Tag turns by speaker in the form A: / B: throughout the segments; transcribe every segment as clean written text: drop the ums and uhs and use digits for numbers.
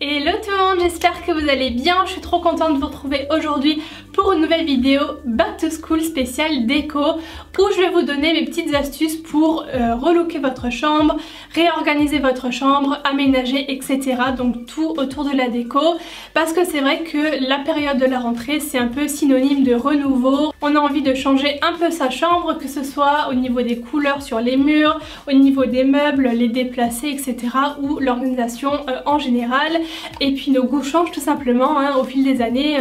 A: Hello tout le monde, j'espère que vous allez bien. Je suis trop contente de vous retrouver aujourd'hui pour une nouvelle vidéo Back to School spéciale déco où je vais vous donner mes petites astuces pour relooker votre chambre, réorganiser votre chambre, aménager, etc. Donc tout autour de la déco parce que c'est vrai que la période de la rentrée c'est un peu synonyme de renouveau. On a envie de changer un peu sa chambre, que ce soit au niveau des couleurs sur les murs, au niveau des meubles, les déplacer, etc. ou l'organisation en général. Et puis nos goûts changent tout simplement, hein. Au fil des années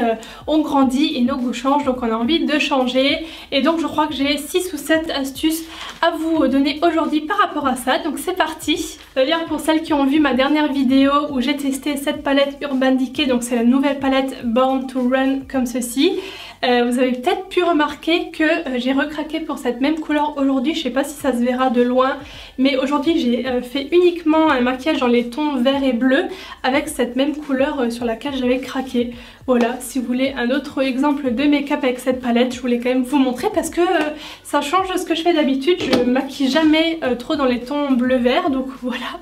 A: on grandit et nos goûts changent, donc on a envie de changer. Et donc je crois que j'ai 6 ou 7 astuces à vous donner aujourd'hui par rapport à ça, donc c'est parti. D'ailleurs pour celles qui ont vu ma dernière vidéo où j'ai testé cette palette Urban Decay, donc c'est la nouvelle palette Born to Run comme ceci. Vous avez peut-être pu remarquer que j'ai recraqué pour cette même couleur aujourd'hui. Je sais pas si ça se verra de loin, mais aujourd'hui j'ai fait uniquement un maquillage dans les tons vert et bleu avec cette même couleur sur laquelle j'avais craqué. Voilà, si vous voulez un autre exemple de make-up avec cette palette, je voulais quand même vous montrer parce que ça change de ce que je fais d'habitude. Je maquille jamais trop dans les tons bleu-vert, donc voilà.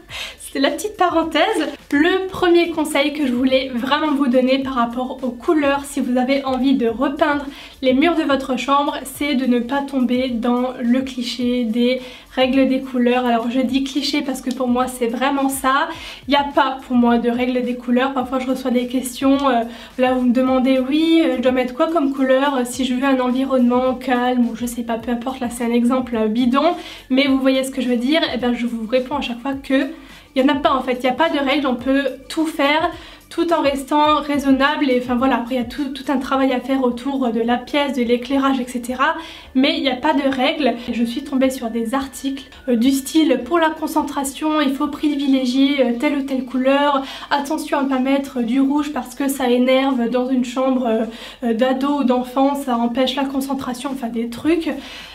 A: C'est la petite parenthèse. Le premier conseil que je voulais vraiment vous donner par rapport aux couleurs, si vous avez envie de repeindre les murs de votre chambre, c'est de ne pas tomber dans le cliché des règles des couleurs. Alors je dis cliché parce que pour moi c'est vraiment ça. Il n'y a pas pour moi de règles des couleurs. Parfois je reçois des questions, là vous me demandez oui je dois mettre quoi comme couleur si je veux un environnement calme ou je sais pas, peu importe, là c'est un exemple bidon, mais vous voyez ce que je veux dire. Et bien je vous réponds à chaque fois que il n'y en a pas en fait, il n'y a pas de règles, on peut tout faire tout en restant raisonnable. Et enfin voilà, après il y a tout un travail à faire autour de la pièce, de l'éclairage, etc. Mais il n'y a pas de règles. Je suis tombée sur des articles du style pour la concentration il faut privilégier telle ou telle couleur, attention à ne pas mettre du rouge parce que ça énerve dans une chambre d'ado ou d'enfant, ça empêche la concentration, enfin des trucs.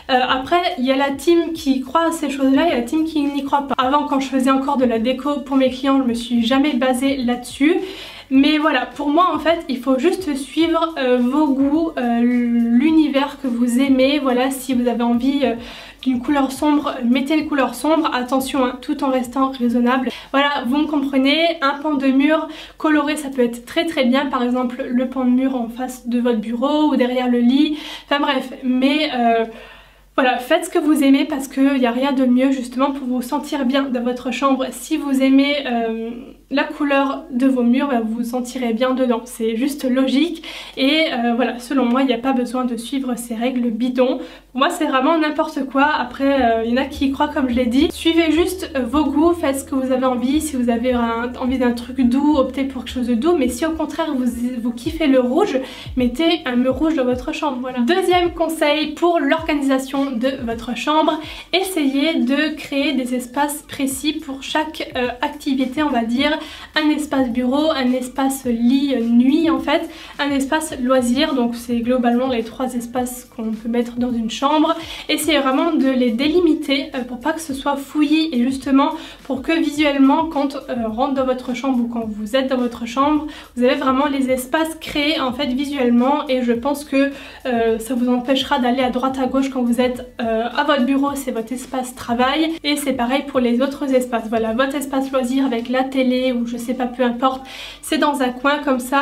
A: Après il y a la team qui croit à ces choses là et la team qui n'y croit pas. Avant, quand je faisais encore de la déco pour mes clients, je me suis jamais basée là-dessus. Mais voilà, pour moi en fait il faut juste suivre vos goûts, l'univers que vous aimez. Voilà, si vous avez envie d'une couleur sombre, mettez une couleur sombre, attention hein, tout en restant raisonnable. Voilà, vous me comprenez, un pan de mur coloré ça peut être très bien, par exemple le pan de mur en face de votre bureau ou derrière le lit, enfin bref, mais voilà, faites ce que vous aimez parce qu'il n'y a rien de mieux justement pour vous sentir bien dans votre chambre. Si vous aimez la couleur de vos murs, bah, vous vous sentirez bien dedans, c'est juste logique. Et voilà, selon moi il n'y a pas besoin de suivre ces règles bidons. Pour moi c'est vraiment n'importe quoi. Après il y en a qui y croient comme je l'ai dit. Suivez juste vos goûts, faites ce que vous avez envie. Si vous avez envie d'un truc doux, optez pour quelque chose de doux. Mais si au contraire vous kiffez le rouge, mettez un mur rouge dans votre chambre. Voilà. Deuxième conseil pour l'organisation de votre chambre, essayez de créer des espaces précis pour chaque activité, on va dire. Un espace bureau, un espace lit nuit en fait, un espace loisir, donc c'est globalement les 3 espaces qu'on peut mettre dans une chambre. Essayez vraiment de les délimiter pour pas que ce soit fouillis et justement pour que visuellement quand on rentre dans votre chambre ou quand vous êtes dans votre chambre, vous avez vraiment les espaces créés en fait visuellement. Et je pense que ça vous empêchera d'aller à droite à gauche quand vous êtes à votre bureau, c'est votre espace travail, et c'est pareil pour les autres espaces. Voilà, votre espace loisir avec la télé ou je sais pas, peu importe, c'est dans un coin comme ça,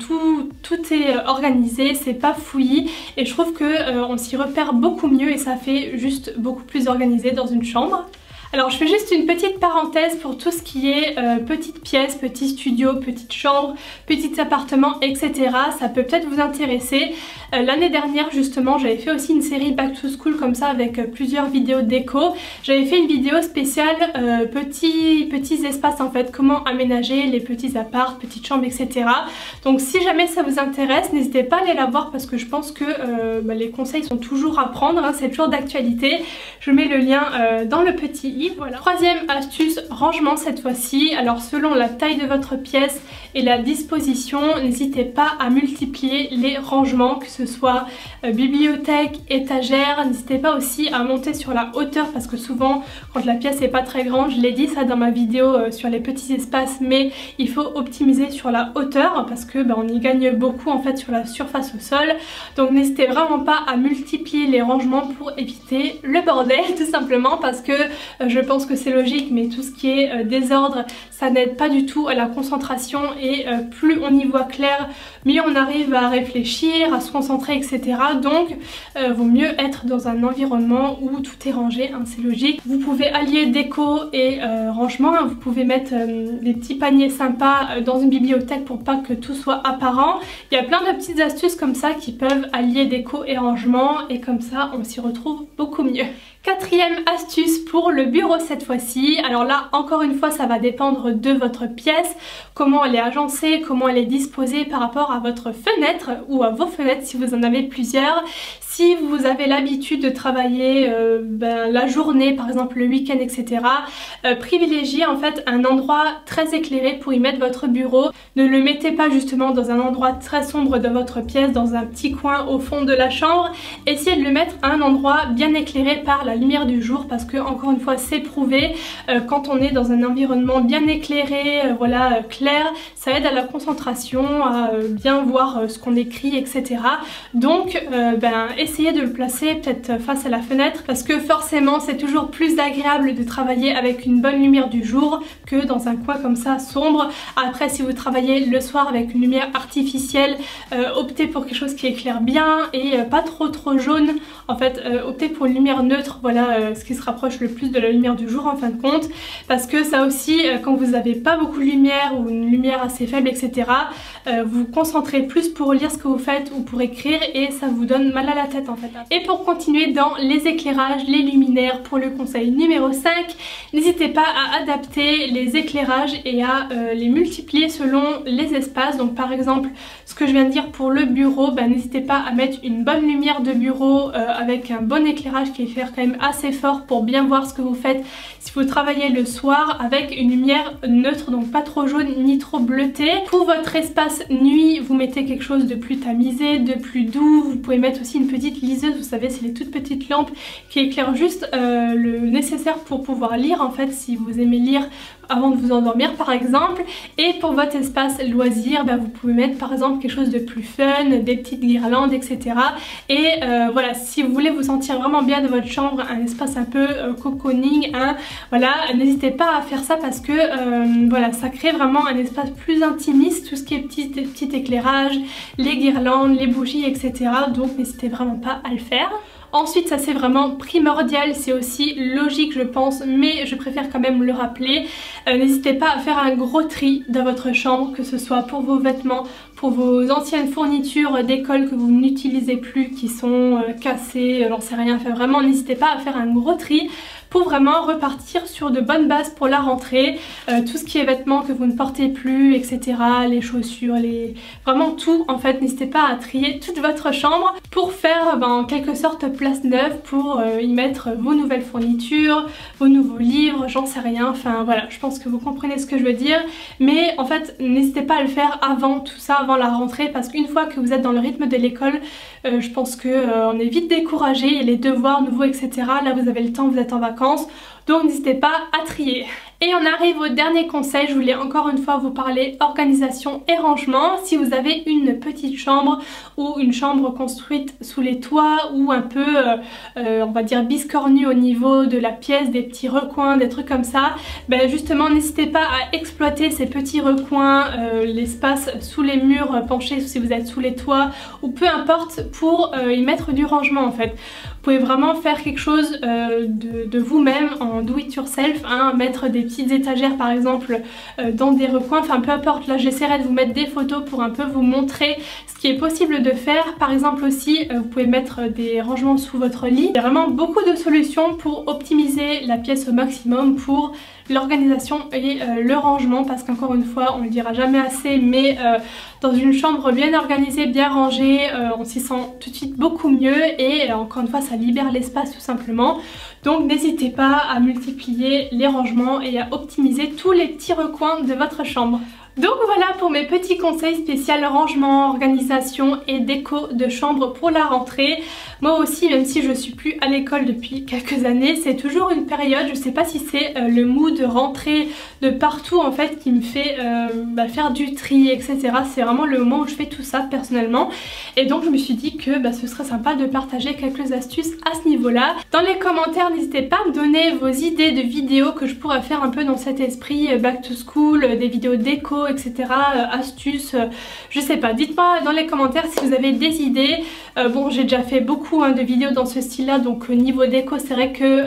A: tout est organisé, c'est pas fouillis et je trouve que on s'y repère beaucoup mieux et ça fait juste beaucoup plus organisé dans une chambre. Alors je fais juste une petite parenthèse pour tout ce qui est petites pièces, petits studios, petites chambres, petits appartements, etc. Ça peut peut-être vous intéresser. L'année dernière justement j'avais fait aussi une série Back to School comme ça avec plusieurs vidéos déco. J'avais fait une vidéo spéciale petits espaces en fait, comment aménager les petits apparts, petites chambres, etc. Donc si jamais ça vous intéresse, n'hésitez pas à aller la voir parce que je pense que les conseils sont toujours à prendre, hein, c'est toujours d'actualité. Je mets le lien dans le petit i. Voilà. Troisième astuce, rangement cette fois-ci. Alors selon la taille de votre pièce et la disposition, n'hésitez pas à multiplier les rangements, que ce soit bibliothèque, étagère. N'hésitez pas aussi à monter sur la hauteur parce que souvent quand la pièce n'est pas très grande, je l'ai dit ça dans ma vidéo sur les petits espaces, mais il faut optimiser sur la hauteur parce que on y gagne beaucoup en fait sur la surface au sol. Donc n'hésitez vraiment pas à multiplier les rangements pour éviter le bordel tout simplement, parce que je pense que c'est logique, mais tout ce qui est désordre, ça n'aide pas du tout à la concentration et plus on y voit clair, mieux on arrive à réfléchir, à se concentrer, etc. Donc vaut mieux être dans un environnement où tout est rangé, hein, c'est logique. Vous pouvez allier déco et rangement, hein, vous pouvez mettre des petits paniers sympas dans une bibliothèque pour pas que tout soit apparent. Il y a plein de petites astuces comme ça qui peuvent allier déco et rangement et comme ça on s'y retrouve beaucoup mieux. Quatrième astuce pour le bureau cette fois-ci. Alors là, encore une fois, ça va dépendre de votre pièce, comment elle est agencée, comment elle est disposée par rapport à votre fenêtre ou à vos fenêtres si vous en avez plusieurs. Si vous avez l'habitude de travailler la journée, par exemple le week-end, etc., privilégiez en fait un endroit très éclairé pour y mettre votre bureau. Ne le mettez pas justement dans un endroit très sombre de votre pièce, dans un petit coin au fond de la chambre. Essayez de le mettre à un endroit bien éclairé par la lumière du jour parce que, encore une fois, c'est prouvé, quand on est dans un environnement bien éclairé, clair, ça aide à la concentration, à bien voir ce qu'on écrit, etc. Donc essayez de le placer peut-être face à la fenêtre parce que forcément c'est toujours plus agréable de travailler avec une bonne lumière du jour que dans un coin comme ça sombre. Après, si vous travaillez le soir avec une lumière artificielle, optez pour quelque chose qui éclaire bien et pas trop jaune. En fait, optez pour une lumière neutre, voilà ce qui se rapproche le plus de la lumière du jour en fin de compte, parce que ça aussi, quand vous n'avez pas beaucoup de lumière ou une lumière assez faible, etc., vous vous concentrez plus pour lire ce que vous faites ou pour écrire et ça vous donne mal à la tête en fait. Et pour continuer dans les éclairages, les luminaires, pour le conseil numéro 5, n'hésitez pas à adapter les éclairages et à les multiplier selon les espaces. Donc par exemple, ce que je viens de dire pour le bureau, n'hésitez pas à mettre une bonne lumière de bureau avec un bon éclairage qui est quand même assez fort pour bien voir ce que vous faites si vous travaillez le soir, avec une lumière neutre, donc pas trop jaune ni trop bleutée. Pour votre espace nuit, vous mettez quelque chose de plus tamisé, de plus doux. Vous pouvez mettre aussi une petite liseuse, vous savez, c'est les toutes petites lampes qui éclairent juste le nécessaire pour pouvoir lire en fait, si vous aimez lire avant de vous endormir par exemple. Et pour votre espace loisir, vous pouvez mettre par exemple quelque chose de plus fun, des petites guirlandes, etc. Et voilà, si vous voulez vous sentir vraiment bien de votre chambre, un espace un peu cocooning, hein, voilà, n'hésitez pas à faire ça parce que voilà, ça crée vraiment un espace plus intimiste, tout ce qui est petit éclairage, les guirlandes, les bougies, etc. Donc n'hésitez vraiment pas à le faire. Ensuite, ça c'est vraiment primordial, c'est aussi logique je pense, mais je préfère quand même le rappeler. N'hésitez pas à faire un gros tri dans votre chambre, que ce soit pour vos vêtements, pour vos anciennes fournitures d'école que vous n'utilisez plus, qui sont cassées, j'en sais rien. Enfin vraiment, n'hésitez pas à faire un gros tri pour vraiment repartir sur de bonnes bases pour la rentrée. Tout ce qui est vêtements que vous ne portez plus, etc. Les chaussures, vraiment tout en fait. N'hésitez pas à trier toute votre chambre pour faire en quelque sorte place neuve, pour y mettre vos nouvelles fournitures, vos nouveaux livres, j'en sais rien. Enfin voilà, je pense que vous comprenez ce que je veux dire. Mais en fait, n'hésitez pas à le faire avant tout ça, avant la rentrée, parce qu'une fois que vous êtes dans le rythme de l'école, je pense qu'on est vite découragé, il y a les devoirs nouveaux, etc. Là vous avez le temps, vous êtes en vacances. Donc n'hésitez pas à trier. Et on arrive au dernier conseil, je voulais encore une fois vous parler organisation et rangement. Si vous avez une petite chambre ou une chambre construite sous les toits ou un peu on va dire biscornue au niveau de la pièce, des petits recoins, des trucs comme ça, justement n'hésitez pas à exploiter ces petits recoins, l'espace sous les murs penchés si vous êtes sous les toits ou peu importe, pour y mettre du rangement en fait. Vous pouvez vraiment faire quelque chose de vous-même en do it yourself, hein, mettre des petites étagères par exemple dans des recoins, enfin peu importe. Là j'essaierai de vous mettre des photos pour un peu vous montrer ce qui est possible de faire. Par exemple aussi vous pouvez mettre des rangements sous votre lit. Il y a vraiment beaucoup de solutions pour optimiser la pièce au maximum pour l'organisation et le rangement, parce qu'encore une fois on le dira jamais assez, mais dans une chambre bien organisée, bien rangée, on s'y sent tout de suite beaucoup mieux et encore une fois ça libère l'espace tout simplement. Donc n'hésitez pas à multiplier les rangements et à optimiser tous les petits recoins de votre chambre. Donc voilà pour mes petits conseils spéciaux rangement, organisation et déco de chambre pour la rentrée. Moi aussi, même si je suis plus à l'école depuis quelques années, c'est toujours une période, je sais pas si c'est le mood de rentrée de partout en fait qui me fait faire du tri, etc. C'est vraiment le moment où je fais tout ça personnellement. Et donc je me suis dit que ce serait sympa de partager quelques astuces à ce niveau-là. Dans les commentaires, n'hésitez pas à me donner vos idées de vidéos que je pourrais faire un peu dans cet esprit back to school, des vidéos déco, etc. Astuces, je sais pas. Dites-moi dans les commentaires si vous avez des idées. Bon, j'ai déjà fait beaucoup de vidéos dans ce style-là, donc niveau déco, c'est vrai que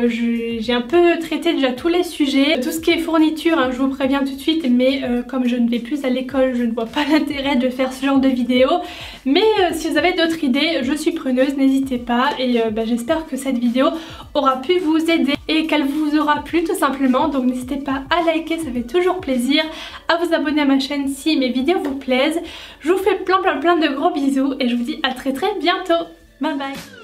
A: j'ai un peu traité déjà tous les sujets. Tout ce qui est fourniture, je vous préviens tout de suite, mais comme je ne vais plus à l'école, je ne vois pas l'intérêt de faire ce genre de vidéos. Mais si vous avez d'autres idées, je suis preneuse, n'hésitez pas. Et j'espère que cette vidéo aura pu vous aider et qu'elle vous aura plu tout simplement. Donc n'hésitez pas à liker, ça fait toujours plaisir, à vous abonner à ma chaîne si mes vidéos vous plaisent. Je vous fais plein de gros bisous et je vous dis à très bientôt. Bye bye.